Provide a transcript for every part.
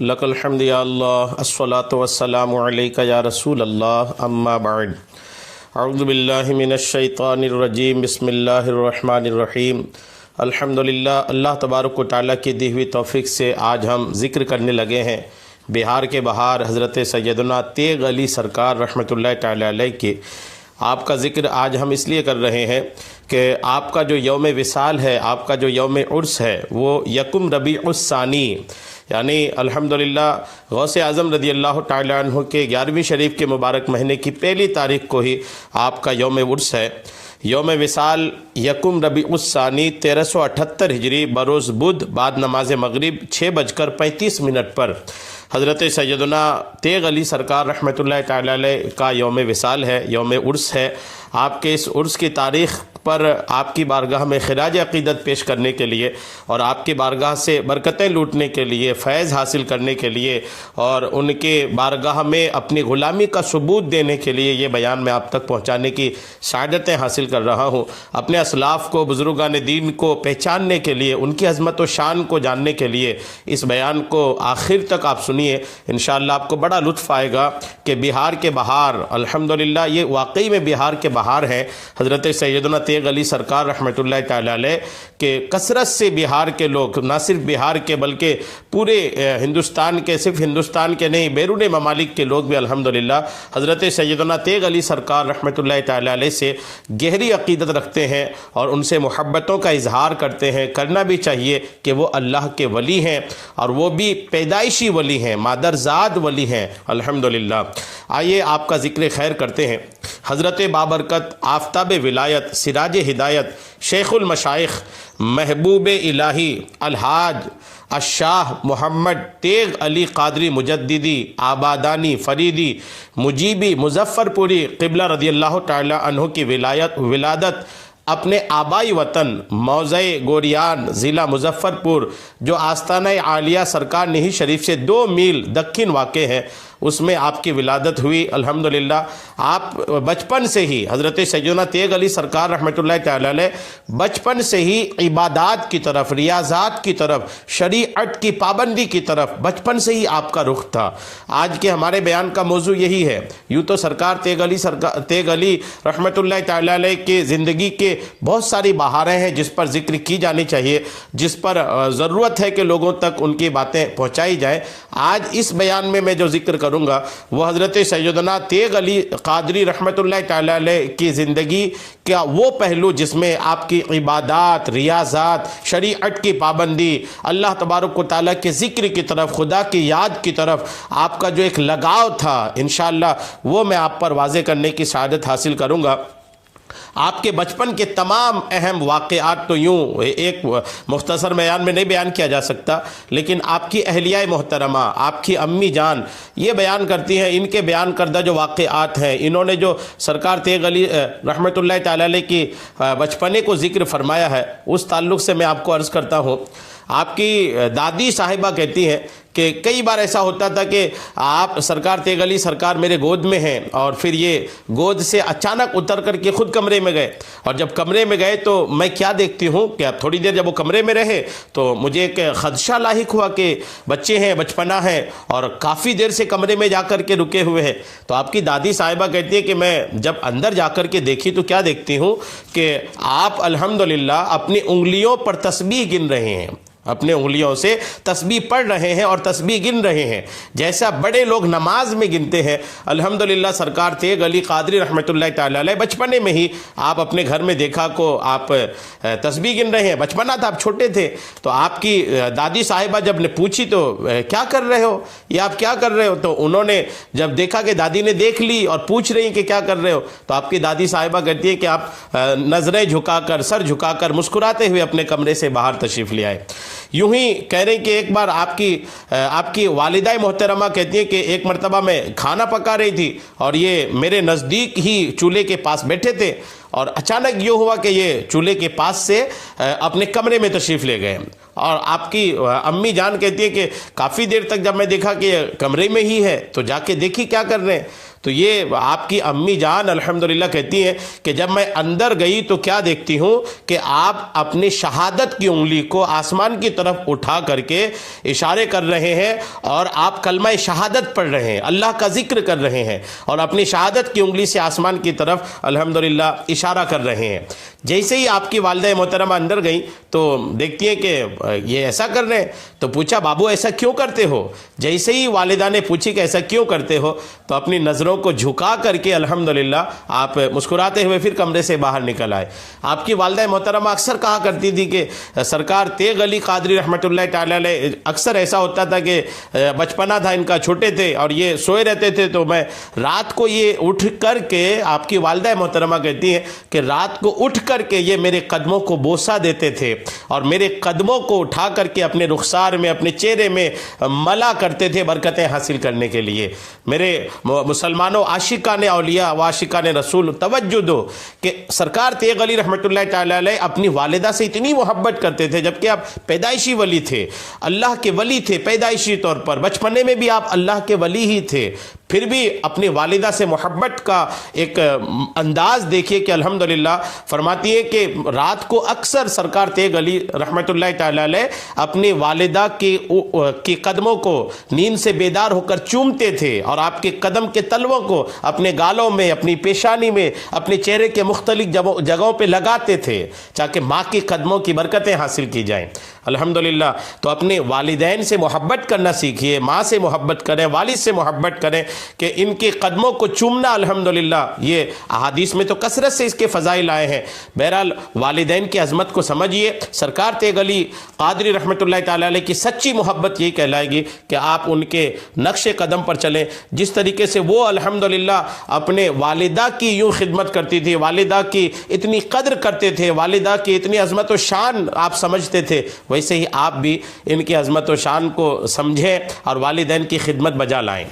لک الحمد یا اللہ الصلاۃ والسلام علیک یا رسول اللہ اما بعد اعوذ باللہ من الشیطان الرجیم بسم اللہ الرحمن الرحیم الحمدللہ۔ اللہ تبارک و تعالیٰ کی دی ہوئی توفیق سے آج ہم ذکر کرنے لگے ہیں بہار کے بہار حضرت سیدنا تیغ علی سرکار رحمۃ اللہ تعالیٰ علیہ کے۔ آپ کا ذکر آج ہم اس لیے کر رہے ہیں کہ آپ کا جو یوم وصال ہے، آپ کا جو یوم عرس ہے، وہ یکم ربیع الثانی یعنی الحمدللہ غوث اعظم رضی اللہ تعالیٰ عنہ کے 11ویں شریف کے مبارک مہینے کی پہلی تاریخ کو ہی آپ کا یوم عرس ہے۔ یوم وصال یکم ربیع الثانی 1378 ہجری بروز بدھ بعد نماز مغرب 6:35 پر حضرت سیدنا تیغ علی سرکار رحمۃ اللہ تعالیٰ علیہ کا یوم وصال ہے، یوم عرس ہے۔ آپ کے اس عرس کی تاریخ پر آپ کی بارگاہ میں خراج عقیدت پیش کرنے کے لیے اور آپ کی بارگاہ سے برکتیں لوٹنے کے لیے، فیض حاصل کرنے کے لیے اور ان کے بارگاہ میں اپنی غلامی کا ثبوت دینے کے لیے یہ بیان میں آپ تک پہنچانے کی سعادتیں حاصل کر رہا ہوں۔ اپنے اسلاف کو، بزرگان دین کو پہچاننے کے لیے، ان کی عظمت و شان کو جاننے کے لیے اس بیان کو آخر تک آپ سنیے، انشاءاللہ آپ کو بڑا لطف آئے گا کہ بہار کے بہار الحمدللہ یہ واقعی میں بہار کے بہار ہیں۔ حضرت سیدنا تیغ علی سرکار رحمۃ اللہ تعالیٰ علیہ کہ کثرت سے بہار کے لوگ، نہ صرف بہار کے بلکہ پورے ہندوستان کے، صرف ہندوستان کے نہیں بیرون ممالک کے لوگ بھی الحمدللہ حضرت سیدنا تیغ علی سرکار رحمۃ اللہ تعالیٰ علیہ سے گہری عقیدت رکھتے ہیں اور ان سے محبتوں کا اظہار کرتے ہیں۔ کرنا بھی چاہیے کہ وہ اللہ کے ولی ہیں اور وہ بھی پیدائشی ولی ہیں، مادرزاد ولی ہیں الحمدللہ۔ آئیے آپ کا ذکر خیر کرتے ہیں۔ حضرت بابرکت، آفتاب ولایت، سراج ہدایت، شیخ المشائخ، محبوب الہی، الحاج الشاہ محمد تیغ علی قادری مجددی آبادانی فریدی مجیبی مظفر پوری قبلہ رضی اللہ تعالی عنہ کی ولادت اپنے آبائی وطن موضع گوریان ضلع مظفر پور جو آستانہ عالیہ سرکار نہی شریف سے 2 میل دکن واقع ہے، اس میں آپ کی ولادت ہوئی الحمدللہ۔ آپ بچپن سے ہی حضرت سیدنا تیغ علی سرکار رحمۃ اللہ تعالیٰ علیہ بچپن سے ہی عبادات کی طرف، ریاضات کی طرف، شریعت کی پابندی کی طرف بچپن سے ہی آپ کا رخ تھا۔ آج کے ہمارے بیان کا موضوع یہی ہے۔ یوں تو سرکار تیغ علی رحمۃ اللہ تعالیٰ علیہ کی زندگی کے بہت ساری بہاریں ہیں جس پر ذکر کی جانی چاہیے، جس پر ضرورت ہے کہ لوگوں تک ان کی باتیں پہنچائی جائیں۔ آج اس بیان میں جو ذکر کروں گا وہ حضرت سیدنا تیغ علی قادری رحمۃ اللہ تعالیٰ علیہ کی زندگی کا وہ پہلو جس میں آپ کی عبادات، ریاضات، شریعت کی پابندی، اللہ تبارک و تعالیٰ کے ذکر کی طرف، خدا کی یاد کی طرف آپ کا جو ایک لگاؤ تھا، انشاءاللہ وہ میں آپ پر واضح کرنے کی سعادت حاصل کروں گا۔ آپ کے بچپن کے تمام اہم واقعات تو یوں ایک مختصر بیان میں نہیں بیان کیا جا سکتا، لیکن آپ کی اہلیہ محترمہ، آپ کی امی جان یہ بیان کرتی ہیں، ان کے بیان کردہ جو واقعات ہیں، انہوں نے جو سرکار تیغ علی رحمۃ اللہ تعالیٰ علیہ کی بچپنے کو ذکر فرمایا ہے، اس تعلق سے میں آپ کو عرض کرتا ہوں۔ آپ کی دادی صاحبہ کہتی ہیں کہ کئی بار ایسا ہوتا تھا کہ آپ سرکار تیغ علی سرکار میرے گود میں ہیں اور پھر یہ گود سے اچانک اتر کر کے خود کمرے میں گئے، اور جب کمرے میں گئے تو میں کیا دیکھتی ہوں کہ اب تھوڑی دیر جب وہ کمرے میں رہے تو مجھے ایک خدشہ لاحق ہوا کہ بچے ہیں، بچپنا ہے اور کافی دیر سے کمرے میں جا کر کے رکے ہوئے ہیں۔ تو آپ کی دادی صاحبہ کہتی ہے کہ میں جب اندر جا کر کے دیکھی تو کیا دیکھتی ہوں کہ آپ الحمدللہ اپنی انگلیوں پر تسبیح گن رہے ہیں، اپنے انگلیوں سے تسبیح پڑھ رہے ہیں اور تسبیح گن رہے ہیں جیسا بڑے لوگ نماز میں گنتے ہیں۔ الحمدللہ سرکار تیغ علی قادری رحمۃ اللہ تعالیٰ علیہ بچپنے میں ہی آپ اپنے گھر میں دیکھا کو آپ تسبیح گن رہے ہیں، بچپنا تھا، آپ چھوٹے تھے۔ تو آپ کی دادی صاحبہ جب نے پوچھی تو کیا کر رہے ہو، یہ آپ کیا کر رہے ہو، تو انہوں نے جب دیکھا کہ دادی نے دیکھ لی اور پوچھ رہی ہیں کہ کیا کر رہے ہو، تو آپ کی دادی صاحبہ کہتی ہے کہ آپ نظریں جھکا کر، سر جھکا کر مسکراتے ہوئے اپنے کمرے سے باہر تشریف لے آئے۔ یوں ہی کہہ رہے ہیں کہ ایک بار آپ کی والدہ محترمہ کہتی ہیں کہ ایک مرتبہ میں کھانا پکا رہی تھی اور یہ میرے نزدیک ہی چولہے کے پاس بیٹھے تھے اور اچانک یہ ہوا کہ یہ چولہے کے پاس سے اپنے کمرے میں تشریف لے گئے، اور آپ کی امی جان کہتی ہے کہ کافی دیر تک جب میں دیکھا کہ کمرے میں ہی ہے تو جا کے دیکھی کیا کر رہے ہیں۔ تو یہ آپ کی امی جان الحمدللہ کہتی ہیں کہ جب میں اندر گئی تو کیا دیکھتی ہوں کہ آپ اپنی شہادت کی انگلی کو آسمان کی طرف اٹھا کر کے اشارے کر رہے ہیں، اور آپ کلمہ شہادت پڑھ رہے ہیں، اللہ کا ذکر کر رہے ہیں، اور اپنی شہادت کی انگلی سے آسمان کی طرف الحمدللہ اشارہ کر رہے ہیں۔ جیسے ہی آپ کی والدہ محترمہ اندر گئیں تو دیکھتی ہیں کہ یہ ایسا کر رہے ہیں، تو پوچھا بابو ایسا کیوں کرتے ہو؟ جیسے ہی والدہ نے پوچھی کہ ایسا کیوں کرتے ہو، تو اپنی نظروں کو جھکا کر کے الحمدللہ آپ مسکراتے ہوئے پھر کمرے سے باہر نکل آئے۔ آپ کی والدہ محترمہ اکثر کہا کرتی تھی کہ سرکار تیغ علی قادری رحمۃ اللہ تعالی علیہ، اکثر ایسا ہوتا تھا کہ بچپنا تھا ان کا، چھوٹے تھے اور یہ سوئے رہتے تھے، تو میں رات کو یہ اٹھ کر کے، آپ کی والدہ محترمہ کہتی ہیں کہ رات کو اٹھ کر کے یہ میرے قدموں کو بوسہ دیتے تھے، اور میرے قدموں کو اٹھا کر کے اپنے رخسار میں، اپنے چہرے میں ملا کرتے تھے برکتیں حاصل کرنے کے لیے۔ میرے مسلمانوں، عاشقان اولیاء و عاشقان رسول، توجہ دو کہ سرکار تیغ علی رحمۃ اللہ تعالی علیہ اپنی والدہ سے اتنی محبت کرتے تھے، جبکہ آپ پیدائشی ولی تھے، اللہ کے ولی تھے پیدائشی طور پر، بچپنے میں بھی آپ اللہ کے ولی ہی تھے، پھر بھی اپنی والدہ سے محبت کا ایک انداز دیکھیے کہ الحمدللہ فرماتی ہے کہ رات کو اکثر سرکار تیغ علی رحمۃ اللہ تعالی علیہ اپنی والدہ کی قدموں کو نیند سے بیدار ہو کر چومتے تھے، اور آپ کے قدم کے تلووں کو اپنے گالوں میں، اپنی پیشانی میں، اپنے چہرے کے مختلف جگہوں پہ لگاتے تھے تاکہ ماں کی قدموں کی برکتیں حاصل کی جائیں۔ الحمدللہ تو اپنے والدین سے محبت کرنا سیکھیے، ماں سے محبت کریں، والد سے محبت کریں، کہ ان کے قدموں کو چومنا الحمدللہ، یہ احادیث میں تو کثرت سے اس کے فضائل آئے ہیں۔ بہرحال والدین کی عظمت کو سمجھیے۔ سرکار تیغ علی قادری رحمۃ اللہ تعالی علیہ کی سچی محبت یہی کہلائے گی کہ آپ ان کے نقش قدم پر چلیں، جس طریقے سے وہ الحمدللہ اپنے والدہ کی یوں خدمت کرتی تھی، والدہ کی اتنی قدر کرتے تھے، والدہ کی اتنی عظمت و شان آپ سمجھتے تھے، ویسے ہی آپ بھی ان کی عظمت و شان کو سمجھیں اور والدین کی خدمت بجا لائیں۔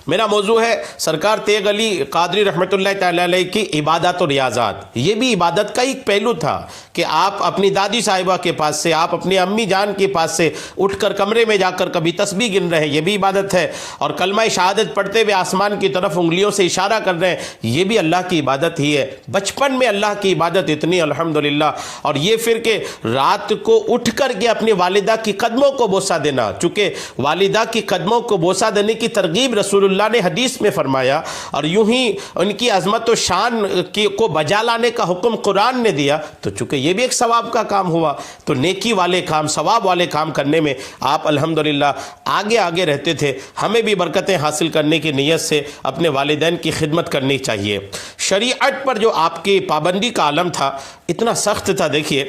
میرا موضوع ہے سرکار تیغ علی قادری رحمۃ اللہ تعالی علیہ کی عبادات و ریاضات۔ یہ بھی عبادت کا ایک پہلو تھا کہ آپ اپنی دادی صاحبہ کے پاس سے، آپ اپنی امی جان کے پاس سے اٹھ کر کمرے میں جا کر کبھی تسبیح گن رہے ہیں، یہ بھی عبادت ہے، اور کلمہ شہادت پڑھتے ہوئے آسمان کی طرف انگلیوں سے اشارہ کر رہے ہیں، یہ بھی اللہ کی عبادت ہی ہے۔ بچپن میں اللہ کی عبادت اتنی الحمدللہ، اور یہ پھر کہ رات کو اٹھ کر کے اپنی والدہ کی قدموں کو بوسہ دینا، چونکہ والدہ کی قدموں کو بوسہ دینے کی ترغیب رسول اللہ نے حدیث میں فرمایا، اور یوں ہی ان کی عظمت و شان کو بجا لانے کا حکم قرآن نے دیا، تو چونکہ یہ بھی ایک ثواب کا کام ہوا، تو نیکی والے کام، ثواب والے کام کرنے میں آپ الحمدللہ آگے آگے رہتے تھے۔ ہمیں بھی برکتیں حاصل کرنے کی نیت سے اپنے والدین کی خدمت کرنی چاہیے۔ شریعت پر جو آپ کی پابندی کا عالم تھا اتنا سخت تھا۔ دیکھیے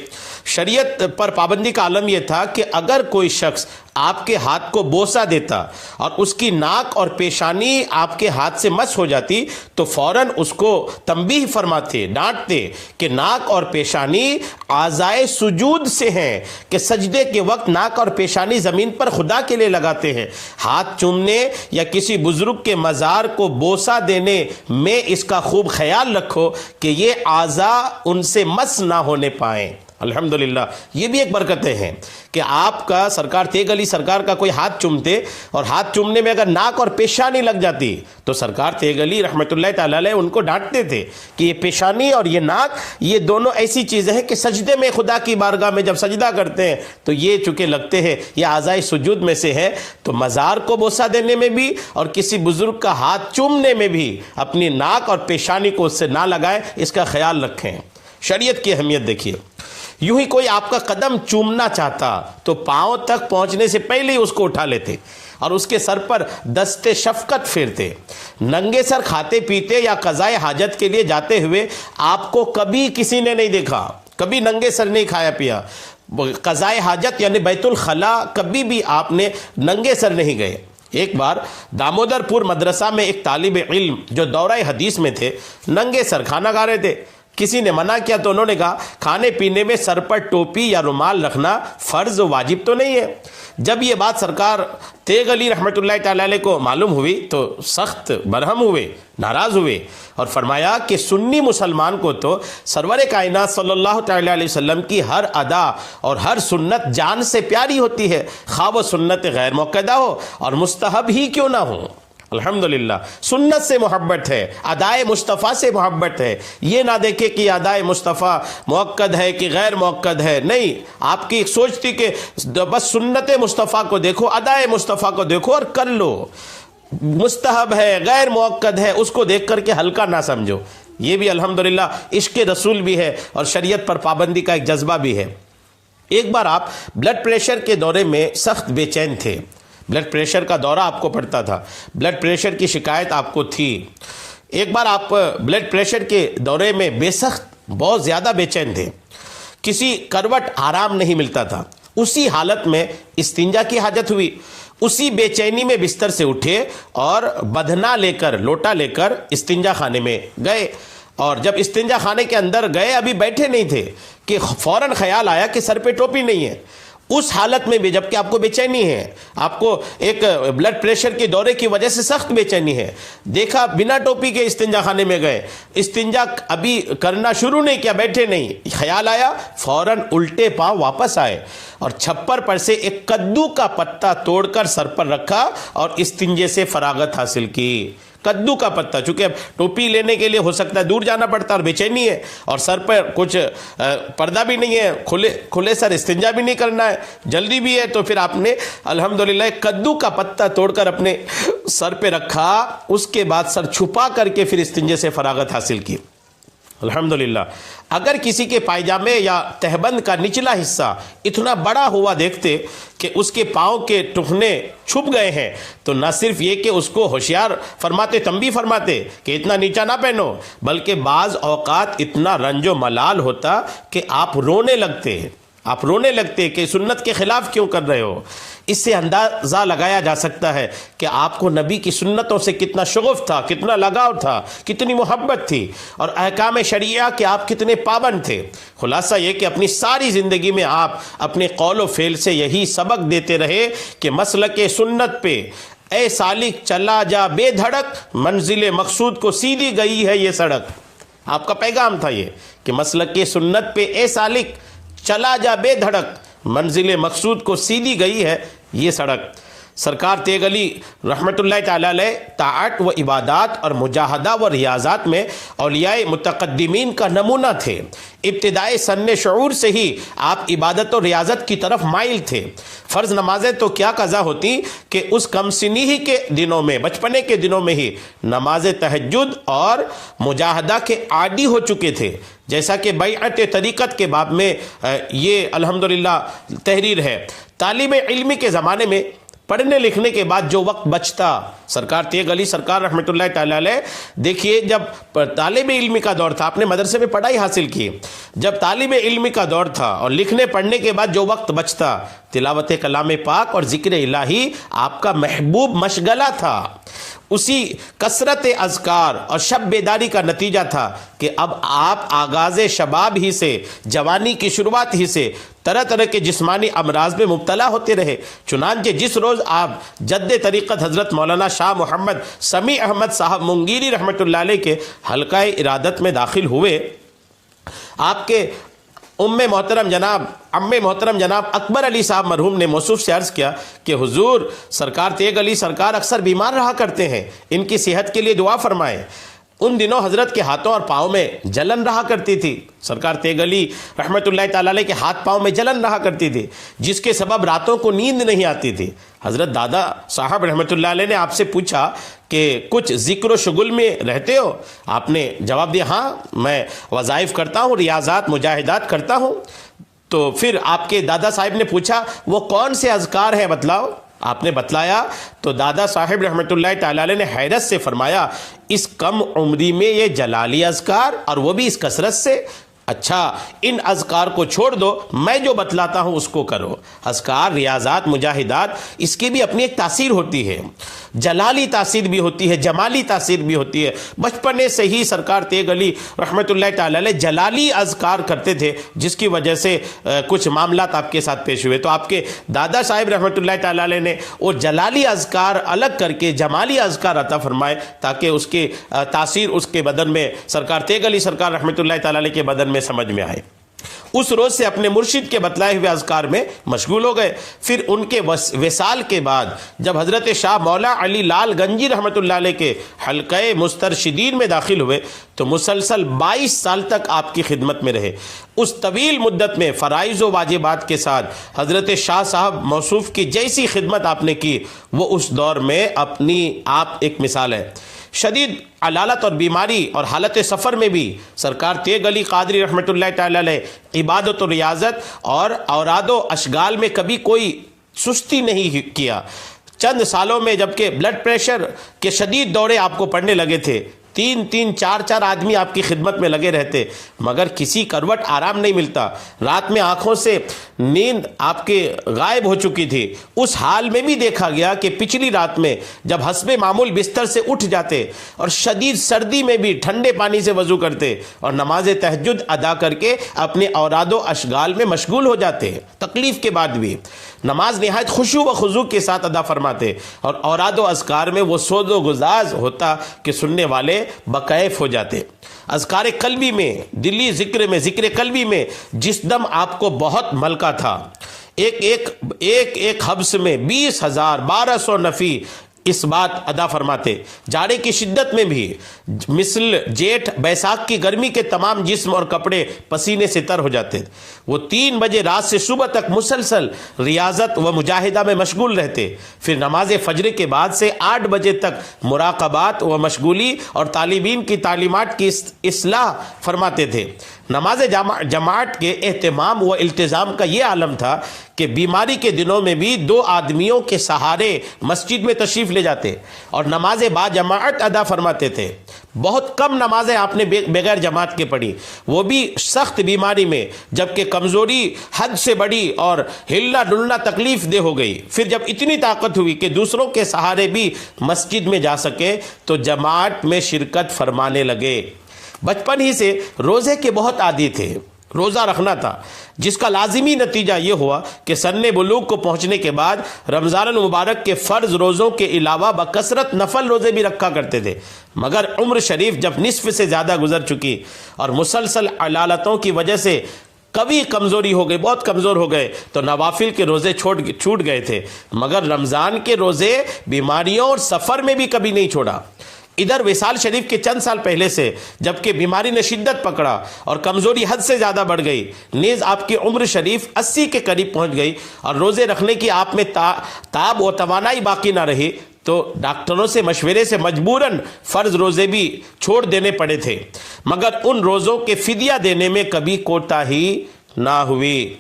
شریعت پر پابندی کا عالم یہ تھا کہ اگر کوئی شخص آپ کے ہاتھ کو بوسہ دیتا اور اس کی ناک اور پیشانی آپ کے ہاتھ سے مس ہو جاتی تو فوراً اس کو تنبیہ فرماتے، ڈانٹتے کہ ناک اور پیشانی اعضائے سجود سے ہیں، کہ سجدے کے وقت ناک اور پیشانی زمین پر خدا کے لیے لگاتے ہیں۔ ہاتھ چومنے یا کسی بزرگ کے مزار کو بوسہ دینے میں اس کا خوب خیال رکھو کہ یہ اعضاء ان سے مس نہ ہونے پائیں۔ الحمدللہ یہ بھی ایک برکتیں ہیں کہ آپ کا سرکار تیغ علی سرکار کا کوئی ہاتھ چومتے، اور ہاتھ چومنے میں اگر ناک اور پیشانی لگ جاتی تو سرکار تیغ علی رحمۃ اللہ تعالی علیہ ان کو ڈانٹتے تھے کہ یہ پیشانی اور یہ ناک، یہ دونوں ایسی چیزیں ہیں کہ سجدے میں خدا کی بارگاہ میں جب سجدہ کرتے ہیں تو یہ چونکہ لگتے ہیں یہ اعضائے سجود میں سے ہے، تو مزار کو بوسہ دینے میں بھی اور کسی بزرگ کا ہاتھ چومنے میں بھی اپنی ناک اور پیشانی کو اس سے نہ لگائیں، اس کا خیال رکھیں۔ شریعت کی اہمیت دیکھیے، یوں ہی کوئی آپ کا قدم چومنا چاہتا تو پاؤں تک پہنچنے سے پہلے ہی اس کو اٹھا لیتے اور اس کے سر پر دست شفقت پھیرتے۔ ننگے سر کھاتے پیتے یا قضائے حاجت کے لیے جاتے ہوئے آپ کو کبھی کسی نے نہیں دیکھا، کبھی ننگے سر نہیں کھایا پیا۔ قضائے حاجت یعنی بیت الخلا کبھی بھی آپ نے ننگے سر نہیں گئے۔ ایک بار دامودر پور مدرسہ میں ایک طالب علم جو دورہ حدیث میں تھے، ننگے سر کھانا کھا رہے تھے۔ کسی نے منع کیا تو انہوں نے کہا کھانے پینے میں سر پر ٹوپی یا رومال رکھنا فرض واجب تو نہیں ہے۔ جب یہ بات سرکار تیغ علی رحمۃ اللہ تعالی علیہ کو معلوم ہوئی تو سخت برہم ہوئے، ناراض ہوئے اور فرمایا کہ سنی مسلمان کو تو سرور کائنات صلی اللہ تعالی علیہ وسلم کی ہر ادا اور ہر سنت جان سے پیاری ہوتی ہے، خواہ وہ سنت غیر موقدہ ہو اور مستحب ہی کیوں نہ ہو۔ الحمدللہ سنت سے محبت ہے، ادائے مصطفیٰ سے محبت ہے۔ یہ نہ دیکھے کہ ادائے مصطفیٰ موقد ہے کہ غیر موقد ہے، نہیں، آپ کی ایک سوچ تھی کہ بس سنت مصطفیٰ کو دیکھو، ادائے مصطفیٰ کو دیکھو اور کر لو، مستحب ہے غیر موقد ہے اس کو دیکھ کر کے ہلکا نہ سمجھو۔ یہ بھی الحمدللہ عشق رسول بھی ہے اور شریعت پر پابندی کا ایک جذبہ بھی ہے۔ ایک بار آپ بلڈ پریشر کے دورے میں سخت بے چین تھے، بلڈ پریشر کا دورہ آپ کو پڑتا تھا، بلڈ پریشر کی شکایت آپ کو تھی۔ ایک بار آپ بلڈ پریشر کے دورے میں بے سخت بہت زیادہ بے چین تھے، کسی کروٹ آرام نہیں ملتا تھا۔ اسی حالت میں استنجا کی حاجت ہوئی، اسی بے چینی میں بستر سے اٹھے اور بدنا لے کر، لوٹا لے کر استنجا خانے میں گئے، اور جب استنجا خانے کے اندر گئے ابھی بیٹھے نہیں تھے کہ فوراً خیال آیا کہ سر پہ ٹوپی نہیں ہے۔ اس حالت میں بھی جبکہ آپ کو بے چینی ہے، آپ کو ایک بلڈ پریشر کے دورے کی وجہ سے سخت بے چینی ہے، دیکھا بنا ٹوپی کے استنجا خانے میں گئے، استنجا ابھی کرنا شروع نہیں کیا، بیٹھے نہیں، خیال آیا، فوراً الٹے پاؤں واپس آئے اور چھپر پر سے ایک کدو کا پتا توڑ کر سر پر رکھا اور استنجے سے فراغت حاصل کی۔ کدو کا پتا، چونکہ اب ٹوپی لینے کے لیے ہو سکتا ہے دور جانا پڑتا ہے اور بے چینی ہے اور سر پر کچھ پردہ بھی نہیں ہے، کھلے سر استنجا بھی نہیں کرنا ہے، جلدی بھی ہے، تو پھر آپ نے الحمدللہ کدو کا پتا توڑ کر اپنے سر پہ رکھا، اس کے بعد سر چھپا کر کے پھر استنجے سے فراغت حاصل کی۔ الحمدللہ اگر کسی کے پائجامے یا تہبند کا نچلا حصہ اتنا بڑا ہوا دیکھتے کہ اس کے پاؤں کے ٹخنے چھپ گئے ہیں تو نہ صرف یہ کہ اس کو ہوشیار فرماتے، تنبیہ فرماتے کہ اتنا نیچا نہ پہنو، بلکہ بعض اوقات اتنا رنج و ملال ہوتا کہ آپ رونے لگتے کہ سنت کے خلاف کیوں کر رہے ہو۔ اس سے اندازہ لگایا جا سکتا ہے کہ آپ کو نبی کی سنتوں سے کتنا شغف تھا، کتنا لگاؤ تھا، کتنی محبت تھی، اور احکام شریعہ کے آپ کتنے پابند تھے۔ خلاصہ یہ کہ اپنی ساری زندگی میں آپ اپنے قول و فعل سے یہی سبق دیتے رہے کہ مسلک سنت پہ اے سالک چلا جا بے دھڑک، منزل مقصود کو سیدھی گئی ہے یہ سڑک۔ آپ کا پیغام تھا یہ کہ مسلک سنت پہ اے سالک چلا جا بے دھڑک، منزل مقصود کو سیدھی گئی ہے یہ سڑک۔ سرکار تیغ علی رحمۃ اللہ تعالی علیہ طاعت و عبادات اور مجاہدہ و ریاضات میں اولیاء متقدمین کا نمونہ تھے۔ ابتدائے سن شعور سے ہی آپ عبادت و ریاضت کی طرف مائل تھے۔ فرض نمازیں تو کیا قضا ہوتی کہ اس کم سنی ہی کے دنوں میں، بچپنے کے دنوں میں ہی نماز تہجد اور مجاہدہ کے عادی ہو چکے تھے، جیسا کہ بیعت طریقت کے باب میں یہ الحمدللہ تحریر ہے۔ طالب علمی کے زمانے میں پڑھنے لکھنے کے بعد جو وقت بچتا، سرکار تیغ علی سرکار رحمۃ اللہ تعالی علیہ، دیکھیے جب طالب علمی کا دور تھا، آپ نے مدرسے میں پڑھائی حاصل کی، جب طالب علمی کا دور تھا اور لکھنے پڑھنے کے بعد جو وقت بچتا، تلاوت کلام پاک اور ذکر الہی آپ کا محبوب مشغلہ تھا۔ اسی کثرت اذکار اور شب بیداری کا نتیجہ تھا کہ اب آپ آغاز شباب ہی سے، جوانی کی شروعات ہی سے طرح طرح کے جسمانی امراض میں مبتلا ہوتے رہے۔ چنانچہ جس روز آپ جد طریقت حضرت مولانا شاہ محمد سمیع احمد صاحب منگیری رحمۃ اللہ علیہ کے حلقہ ارادت میں داخل ہوئے، آپ کے عم محترم جناب اکبر علی صاحب مرحوم نے موصوف سے عرض کیا کہ حضور سرکار تیغ علی سرکار اکثر بیمار رہا کرتے ہیں، ان کی صحت کے لیے دعا فرمائیں۔ ان دنوں حضرت کے ہاتھوں اور پاؤں میں جلن رہا کرتی تھی، سرکار تیغ علی رحمۃ اللہ تعالی علیہ کے ہاتھ پاؤں میں جلن رہا کرتی تھی، جس کے سبب راتوں کو نیند نہیں آتی تھی۔ حضرت دادا صاحب رحمۃ اللہ علیہ نے آپ سے پوچھا کہ کچھ ذکر و شغل میں رہتے ہو؟ آپ نے جواب دیا ہاں میں وظائف کرتا ہوں، ریاضات مجاہدات کرتا ہوں۔ تو پھر آپ کے دادا صاحب نے پوچھا وہ کون سے اذکار ہیں بتلاؤ؟ آپ نے بتلایا تو دادا صاحب رحمۃ اللہ تعالی علیہ نے حیرت سے فرمایا اس کم عمری میں یہ جلالی اذکار اور وہ بھی اس کثرت سے؟ اچھا ان اذکار کو چھوڑ دو، میں جو بتلاتا ہوں اس کو کرو۔ اذکار، ریاضات، مجاہدات، اس کی بھی اپنی ایک تاثیر ہوتی ہے، جلالی تاثیر بھی ہوتی ہے، جمالی تاثیر بھی ہوتی ہے۔ بچپنے سے ہی سرکار تیغ علی رحمۃ اللہ تعالی علیہ جلالی اذکار کرتے تھے، جس کی وجہ سے کچھ معاملات آپ کے ساتھ پیش ہوئے، تو آپ کے دادا صاحب رحمۃ اللہ تعالی علیہ نے وہ جلالی اذکار الگ کر کے جمالی اذکار عطا فرمائے، تاکہ اس کی تاثیر اس کے بدن میں سرکار تیغ علی سرکار رحمۃ اللہ تعالی علیہ کے بدن میں سمجھ میں آئے۔ اس روز سے اپنے مرشد کے بتلائے ہوئے اذکار میں مشغول ہو گئے۔ پھر ان کے وصال کے بعد جب حضرت شاہ مولا علی لال گنجی رحمۃ اللہ علیہ کے حلقہ مسترشدین میں داخل ہوئے تو مسلسل 22 سال تک آپ کی خدمت میں رہے۔ اس طویل مدت میں فرائض و واجبات کے ساتھ حضرت شاہ صاحب موصوف کی جیسی خدمت آپ نے کی، وہ اس دور میں اپنی آپ ایک مثال ہے۔ شدید علالت اور بیماری اور حالت سفر میں بھی سرکار تیغ علی قادری رحمۃ اللہ تعالی علیہ عبادت و ریاضت اور اوراد و اشغال میں کبھی کوئی سستی نہیں کیا۔ چند سالوں میں جبکہ بلڈ پریشر کے شدید دورے آپ کو پڑنے لگے تھے، 3 4 آدمی آپ کی خدمت میں لگے رہتے، مگر کسی کروٹ آرام نہیں ملتا۔ رات میں آنکھوں سے نیند آپ کے غائب ہو چکی تھی۔ اس حال میں بھی دیکھا گیا کہ پچھلی رات میں جب حسب معمول بستر سے اٹھ جاتے اور شدید سردی میں بھی ٹھنڈے پانی سے وضو کرتے اور نماز تہجد ادا کر کے اپنے اوراد و اشغال میں مشغول ہو جاتے، تکلیف کے بعد بھی نماز نہایت خشوع و خضوع کے ساتھ ادا فرماتے، اور اوراد و اذکار میں وہ سوز و گزاز ہوتا کہ سننے والے بکیف ہو جاتے۔ اذکار قلبی میں، دلی ذکر میں، ذکر قلبی میں جس دم آپ کو بہت ملکہ تھا، ایک حبس میں 20,000 1200 نفی اس بات ادا فرماتے۔ جاڑے کی شدت میں بھی مثل جیٹھ بیساکھ کی گرمی کے تمام جسم اور کپڑے پسینے سے تر ہو جاتے۔ وہ 3 بجے رات سے صبح تک مسلسل ریاضت و مجاہدہ میں مشغول رہتے، پھر نماز فجر کے بعد سے 8 بجے تک مراقبات و مشغولی اور طالبین کی تعلیمات کی اصلاح فرماتے تھے۔ نماز جماعت کے اہتمام و التزام کا یہ عالم تھا کہ بیماری کے دنوں میں بھی 2 آدمیوں کے سہارے مسجد میں تشریف لے جاتے اور نماز با جماعت ادا فرماتے تھے۔ بہت کم نمازیں آپ نے بغیر جماعت کے پڑھی، وہ بھی سخت بیماری میں، جبکہ کمزوری حد سے بڑی اور ہلنا ڈلنا تکلیف دہ ہو گئی۔ پھر جب اتنی طاقت ہوئی کہ دوسروں کے سہارے بھی مسجد میں جا سکے تو جماعت میں شرکت فرمانے لگے۔ بچپن ہی سے روزے کے بہت عادی تھے، روزہ رکھنا تھا، جس کا لازمی نتیجہ یہ ہوا کہ سن بلوغ کو پہنچنے کے بعد رمضان المبارک کے فرض روزوں کے علاوہ بکثرت نفل روزے بھی رکھا کرتے تھے، مگر عمر شریف جب نصف سے زیادہ گزر چکی اور مسلسل علالتوں کی وجہ سے کبھی کمزوری ہو گئی، بہت کمزور ہو گئے، تو نوافل کے روزے چھوٹ گئے تھے، مگر رمضان کے روزے بیماریوں اور سفر میں بھی کبھی نہیں چھوڑا۔ ادھر وصال شریف کے چند سال پہلے سے جبکہ بیماری نے شدت پکڑا اور کمزوری حد سے زیادہ بڑھ گئی، نیز آپ کی عمر شریف 80 کے قریب پہنچ گئی اور روزے رکھنے کی آپ میں تاب و توانائی باقی نہ رہی، تو ڈاکٹروں سے مشورے سے مجبوراً فرض روزے بھی چھوڑ دینے پڑے تھے، مگر ان روزوں کے فدیہ دینے میں کبھی کوتاہی نہ ہوئی۔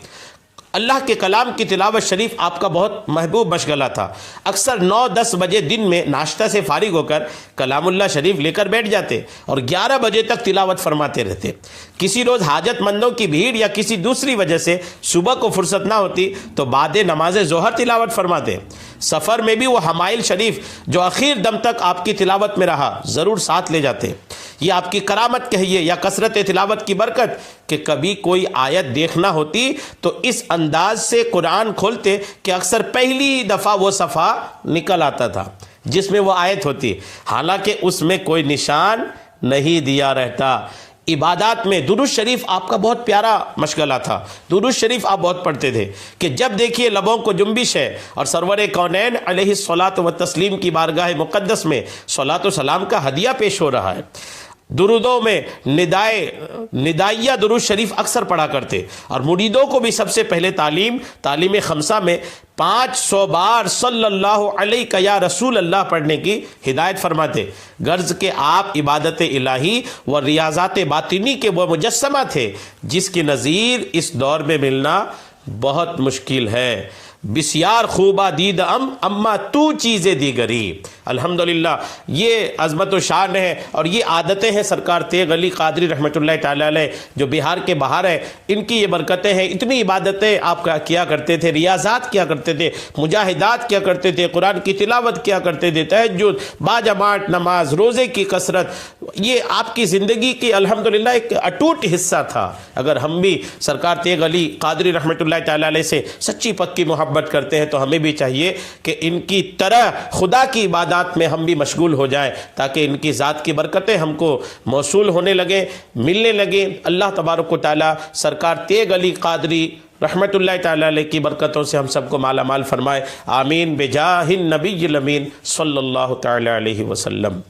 اللہ کے کلام کی تلاوت شریف آپ کا بہت محبوب مشغلہ تھا۔ اکثر 9-10 بجے دن میں ناشتہ سے فارغ ہو کر کلام اللہ شریف لے کر بیٹھ جاتے اور 11 بجے تک تلاوت فرماتے رہتے۔ کسی روز حاجت مندوں کی بھیڑ یا کسی دوسری وجہ سے صبح کو فرصت نہ ہوتی تو بعد نماز ظہر تلاوت فرماتے۔ سفر میں بھی وہ حمائل شریف جو اخیر دم تک آپ کی تلاوت میں رہا ضرور ساتھ لے جاتے۔ یہ آپ کی کرامت کہیے یا کثرت تلاوت کی برکت کہ کبھی کوئی آیت دیکھنا ہوتی تو اس انداز سے قرآن کھولتے کہ اکثر پہلی دفعہ وہ صفحہ نکل آتا تھا جس میں وہ آیت ہوتی، حالانکہ اس میں کوئی نشان نہیں دیا رہتا۔ عبادات میں درود شریف آپ کا بہت پیارا مشغلہ تھا، درود شریف آپ بہت پڑھتے تھے کہ جب دیکھیے لبوں کو جنبش ہے اور سرور کونین علیہ الصلاۃ والتسلیم کی بارگاہ مقدس میں صلاۃ و سلام کا ہدیہ پیش ہو رہا ہے۔ درودوں میں ندائیہ درود شریف اکثر پڑھا کرتے اور مریدوں کو بھی سب سے پہلے تعلیم خمسہ میں 500 بار صلی اللہ علیہ یا رسول اللہ پڑھنے کی ہدایت فرماتے، غرض کہ آپ عبادت الہی و ریاضات باطنی کے وہ مجسمہ تھے جس کی نظیر اس دور میں ملنا بہت مشکل ہے۔ بسیار خوبہ دید اما تو چیزیں دیگری، الحمدللہ یہ عظمت و شان ہے اور یہ عادتیں ہیں سرکار تیغ علی قادری رحمۃ اللہ تعالیٰ علیہ جو بہار کے باہر ہے، ان کی یہ برکتیں ہیں۔ اتنی عبادتیں آپ کیا کرتے تھے، ریاضات کیا کرتے تھے، مجاہدات کیا کرتے تھے، قرآن کی تلاوت کیا کرتے تھے، تہجد، باجماعت نماز، روزے کی کثرت، یہ آپ کی زندگی کی الحمدللہ ایک اٹوٹ حصہ تھا۔ اگر ہم بھی سرکار تیغ علی قادری رحمۃ اللہ تعالیٰ علیہ سے سچی پکی محبت کرتے ہیں تو ہمیں بھی چاہیے کہ ان کی طرح خدا کی عبادات میں ہم بھی مشغول ہو جائیں، تاکہ ان کی ذات کی برکتیں ہم کو موصول ہونے لگیں، ملنے لگیں۔ اللہ تبارک و تعالیٰ سرکار تیغ علی قادری رحمت اللہ تعالیٰ علیہ کی برکتوں سے ہم سب کو مالا مال فرمائے، آمین بجاہ النبی الامین صلی اللہ تعالیٰ علیہ وسلم۔